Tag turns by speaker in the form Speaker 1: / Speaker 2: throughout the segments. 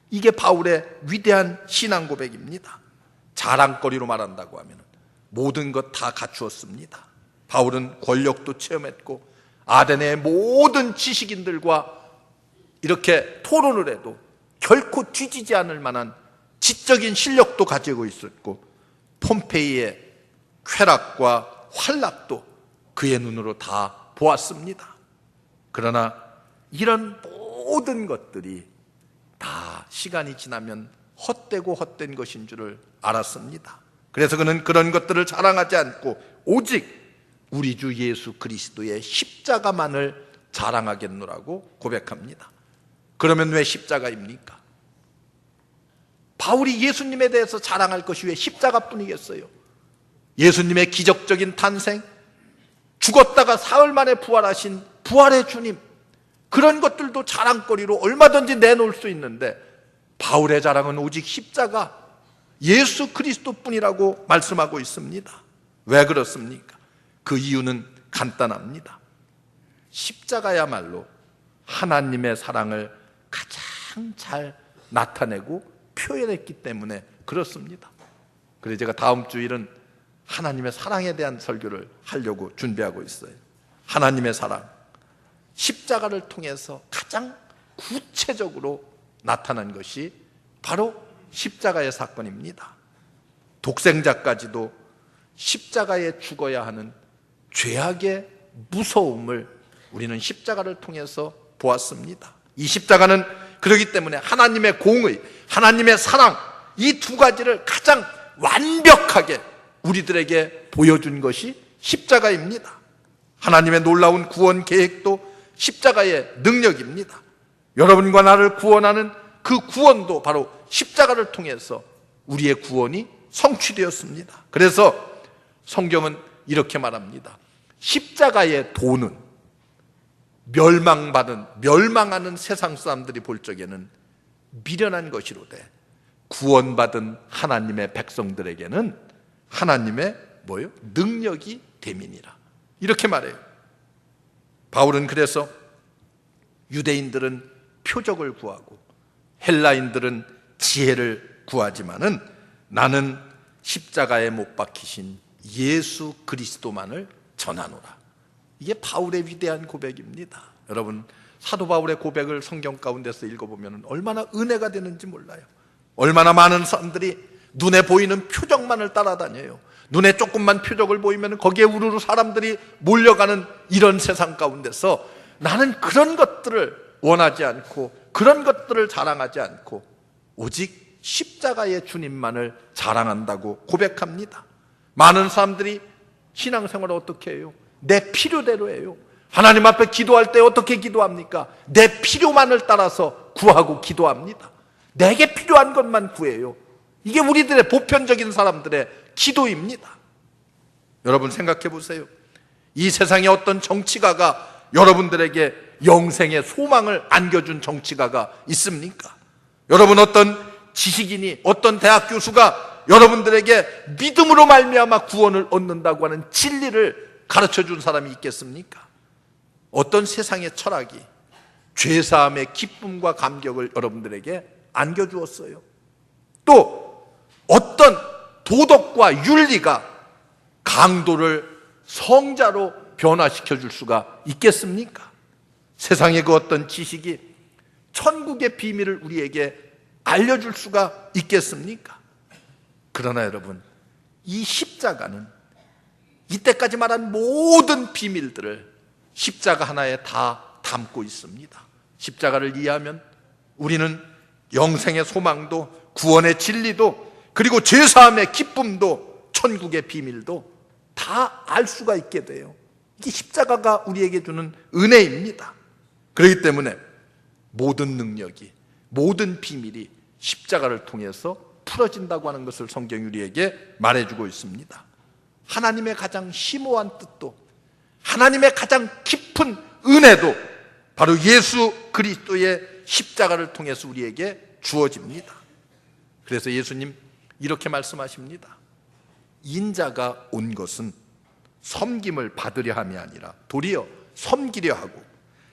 Speaker 1: 이게 바울의 위대한 신앙 고백입니다. 자랑거리로 말한다고 하면 모든 것 다 갖추었습니다. 바울은 권력도 체험했고 아데네의 모든 지식인들과 이렇게 토론을 해도 결코 뒤지지 않을 만한 지적인 실력도 가지고 있었고 폼페이의 쾌락과 환락도 그의 눈으로 다 보았습니다. 그러나 이런 모든 것들이 다 시간이 지나면 헛되고 헛된 것인 줄을 알았습니다. 그래서 그는 그런 것들을 자랑하지 않고 오직 우리 주 예수 그리스도의 십자가만을 자랑하겠노라고 고백합니다. 그러면 왜 십자가입니까? 바울이 예수님에 대해서 자랑할 것이 왜 십자가뿐이겠어요? 예수님의 기적적인 탄생, 죽었다가 사흘 만에 부활하신 부활의 주님, 그런 것들도 자랑거리로 얼마든지 내놓을 수 있는데 바울의 자랑은 오직 십자가, 예수 그리스도뿐이라고 말씀하고 있습니다. 왜 그렇습니까? 그 이유는 간단합니다. 십자가야말로 하나님의 사랑을 가장 잘 나타내고 표현했기 때문에 그렇습니다. 그래서 제가 다음 주일은 하나님의 사랑에 대한 설교를 하려고 준비하고 있어요. 하나님의 사랑, 십자가를 통해서 가장 구체적으로 나타난 것이 바로 십자가의 사건입니다. 독생자까지도 십자가에 죽어야 하는 죄악의 무서움을 우리는 십자가를 통해서 보았습니다. 이 십자가는 그렇기 때문에 하나님의 공의, 하나님의 사랑, 이 두 가지를 가장 완벽하게 우리들에게 보여준 것이 십자가입니다. 하나님의 놀라운 구원 계획도 십자가의 능력입니다. 여러분과 나를 구원하는 그 구원도 바로 십자가를 통해서 우리의 구원이 성취되었습니다. 그래서 성경은 이렇게 말합니다. 십자가의 도는 멸망하는 세상 사람들이 볼 적에는 미련한 것이로되 구원받은 하나님의 백성들에게는 하나님의 능력이 됨이니라. 이렇게 말해요. 바울은 그래서 유대인들은 표적을 구하고 헬라인들은 지혜를 구하지만은 나는 십자가에 못 박히신 예수 그리스도만을 전하노라. 이게 바울의 위대한 고백입니다. 여러분, 사도 바울의 고백을 성경 가운데서 읽어보면 얼마나 은혜가 되는지 몰라요. 얼마나 많은 사람들이 눈에 보이는 표적만을 따라다녀요. 눈에 조금만 표적을 보이면 거기에 우르르 사람들이 몰려가는 이런 세상 가운데서 나는 그런 것들을 원하지 않고 그런 것들을 자랑하지 않고 오직 십자가의 주님만을 자랑한다고 고백합니다. 많은 사람들이 신앙생활을 어떻게 해요? 내 필요대로 해요. 하나님 앞에 기도할 때 어떻게 기도합니까? 내 필요만을 따라서 구하고 기도합니다. 내게 필요한 것만 구해요. 이게 우리들의 보편적인 사람들의 기도입니다. 여러분 생각해 보세요. 이 세상에 어떤 정치가가 여러분들에게 영생의 소망을 안겨준 정치가가 있습니까? 여러분 어떤 지식인이, 어떤 대학 교수가 여러분들에게 믿음으로 말미암아 구원을 얻는다고 하는 진리를 가르쳐준 사람이 있겠습니까? 어떤 세상의 철학이 죄사함의 기쁨과 감격을 여러분들에게 안겨주었어요? 또 어떤 도덕과 윤리가 강도를 성자로 변화시켜 줄 수가 있겠습니까? 세상의 그 어떤 지식이 천국의 비밀을 우리에게 알려줄 수가 있겠습니까? 그러나 여러분, 이 십자가는 이때까지 말한 모든 비밀들을 십자가 하나에 다 담고 있습니다. 십자가를 이해하면 우리는 영생의 소망도, 구원의 진리도, 그리고 죄사함의 기쁨도, 천국의 비밀도 다 알 수가 있게 돼요. 이게 십자가가 우리에게 주는 은혜입니다. 그렇기 때문에 모든 능력이, 모든 비밀이 십자가를 통해서 풀어진다고 하는 것을 성경이 우리에게 말해주고 있습니다. 하나님의 가장 심오한 뜻도, 하나님의 가장 깊은 은혜도 바로 예수 그리스도의 십자가를 통해서 우리에게 주어집니다. 그래서 예수님 이렇게 말씀하십니다. 인자가 온 것은 섬김을 받으려 함이 아니라 도리어 섬기려 하고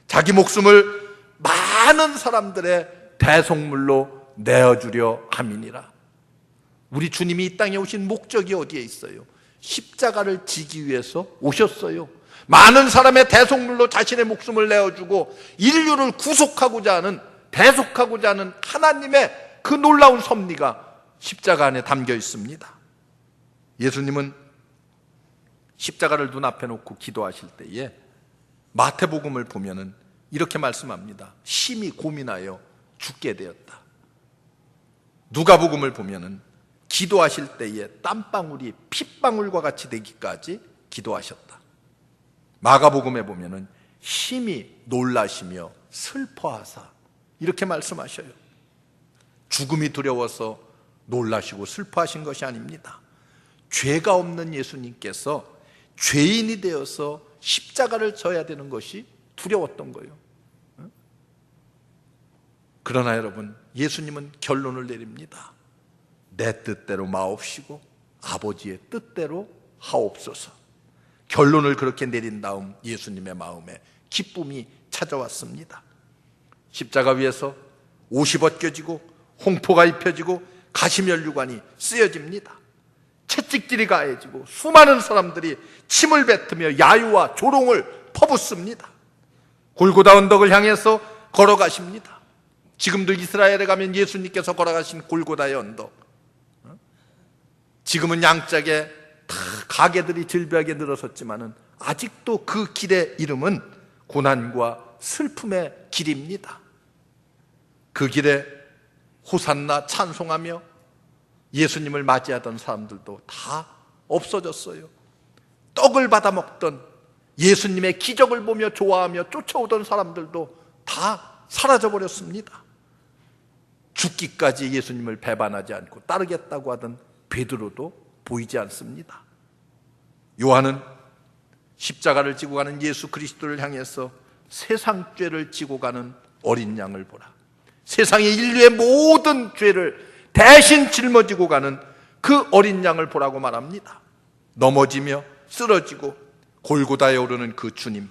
Speaker 1: 자기 목숨을 많은 사람들의 대속물로 내어주려 함이니라. 우리 주님이 이 땅에 오신 목적이 어디에 있어요? 십자가를 지기 위해서 오셨어요. 많은 사람의 대속물로 자신의 목숨을 내어주고 인류를 구속하고자 하는, 대속하고자 하는 하나님의 그 놀라운 섭리가 십자가 안에 담겨 있습니다. 예수님은 십자가를 눈앞에 놓고 기도하실 때에 마태복음을 보면은 이렇게 말씀합니다. 심히 고민하여 죽게 되었다. 누가복음을 보면은 기도하실 때에 땀방울이 핏방울과 같이 되기까지 기도하셨다. 마가복음에 보면은 심히 놀라시며 슬퍼하사 이렇게 말씀하셔요. 죽음이 두려워서 놀라시고 슬퍼하신 것이 아닙니다. 죄가 없는 예수님께서 죄인이 되어서 십자가를 져야 되는 것이 두려웠던 거예요. 그러나 여러분, 예수님은 결론을 내립니다. 내 뜻대로 마옵시고 아버지의 뜻대로 하옵소서. 결론을 그렇게 내린 다음 예수님의 마음에 기쁨이 찾아왔습니다. 십자가 위에서 옷이 벗겨지고 홍포가 입혀지고 가시면류관이 쓰여집니다. 채찍질이 가해지고 수많은 사람들이 침을 뱉으며 야유와 조롱을 퍼붓습니다. 골고다 언덕을 향해서 걸어가십니다. 지금도 이스라엘에 가면 예수님께서 걸어가신 골고다의 언덕, 지금은 양짝에 다 가게들이 질비하게 늘어섰지만은 아직도 그 길의 이름은 고난과 슬픔의 길입니다. 그 길에 호산나 찬송하며 예수님을 맞이하던 사람들도 다 없어졌어요. 떡을 받아 먹던, 예수님의 기적을 보며 좋아하며 쫓아오던 사람들도 다 사라져버렸습니다. 죽기까지 예수님을 배반하지 않고 따르겠다고 하던 베드로도 보이지 않습니다. 요한은 십자가를 지고 가는 예수 그리스도를 향해서 세상 죄를 지고 가는 어린 양을 보라. 세상의 인류의 모든 죄를 대신 짊어지고 가는 그 어린 양을 보라고 말합니다. 넘어지며 쓰러지고 골고다에 오르는 그 주님,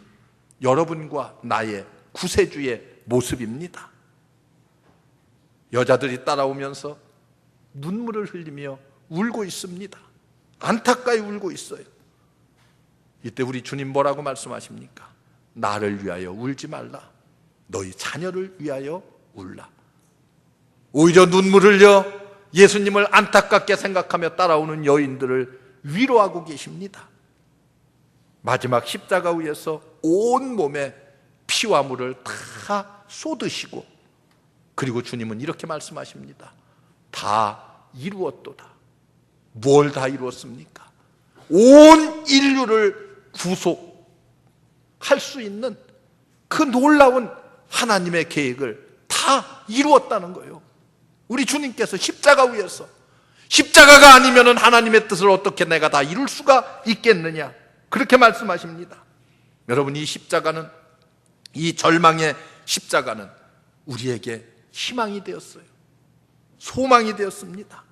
Speaker 1: 여러분과 나의 구세주의 모습입니다. 여자들이 따라오면서 눈물을 흘리며 울고 있습니다. 안타까이 울고 있어요. 이때 우리 주님 뭐라고 말씀하십니까? 나를 위하여 울지 말라. 너희 자녀를 위하여 울라. 오히려 눈물 흘려 예수님을 안타깝게 생각하며 따라오는 여인들을 위로하고 계십니다. 마지막 십자가 위에서 온 몸에 피와 물을 다 쏟으시고, 그리고 주님은 이렇게 말씀하십니다. 다 이루었도다. 뭘 다 이루었습니까? 온 인류를 구속할 수 있는 그 놀라운 하나님의 계획을 다 이루었다는 거예요. 우리 주님께서 십자가 위에서, 십자가가 아니면 하나님의 뜻을 어떻게 내가 다 이룰 수가 있겠느냐, 그렇게 말씀하십니다. 여러분, 이 십자가는, 이 절망의 십자가는 우리에게 희망이 되었어요. 소망이 되었습니다.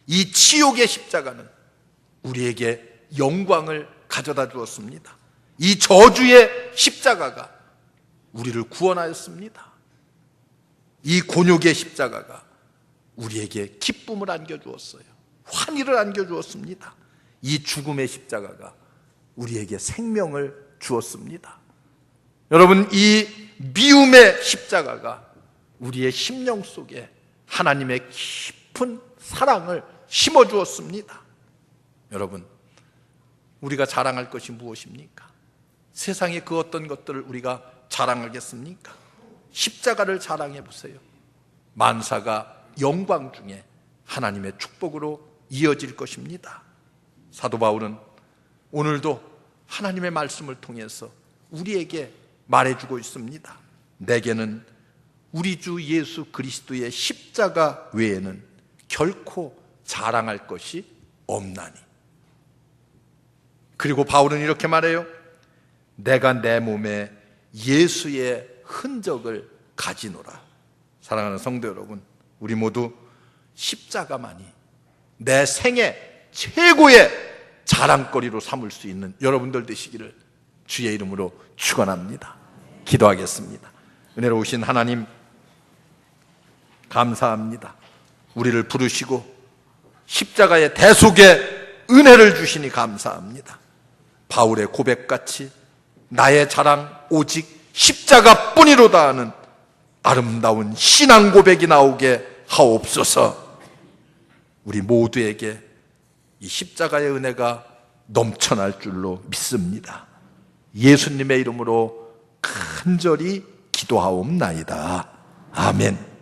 Speaker 1: 이 지옥의 십자가는 우리에게 영광을 가져다 주었습니다. 이 저주의 십자가가 우리를 구원하였습니다. 이 곤욕의 십자가가 우리에게 기쁨을 안겨주었어요. 환희를 안겨주었습니다. 이 죽음의 십자가가 우리에게 생명을 주었습니다. 여러분, 이 미움의 십자가가 우리의 심령 속에 하나님의 깊은 사랑을 심어주었습니다. 여러분, 우리가 자랑할 것이 무엇입니까? 세상의 그 어떤 것들을 우리가 자랑하겠습니까? 십자가를 자랑해 보세요. 만사가 영광 중에 하나님의 축복으로 이어질 것입니다. 사도 바울은 오늘도 하나님의 말씀을 통해서 우리에게 말해주고 있습니다. 내게는 우리 주 예수 그리스도의 십자가 외에는 결코 자랑할 것이 없나니. 그리고 바울은 이렇게 말해요. 내가 내 몸에 예수의 흔적을 가지노라. 사랑하는 성도 여러분, 우리 모두 십자가만이 내 생애 최고의 자랑거리로 삼을 수 있는 여러분들 되시기를 주의 이름으로 축원합니다. 기도하겠습니다. 은혜로우신 하나님, 감사합니다. 우리를 부르시고 십자가의 대속의 은혜를 주시니 감사합니다. 바울의 고백같이 나의 자랑 오직 십자가뿐이로다 하는 아름다운 신앙 고백이 나오게 하옵소서. 우리 모두에게 이 십자가의 은혜가 넘쳐날 줄로 믿습니다. 예수님의 이름으로 간절히 기도하옵나이다. 아멘.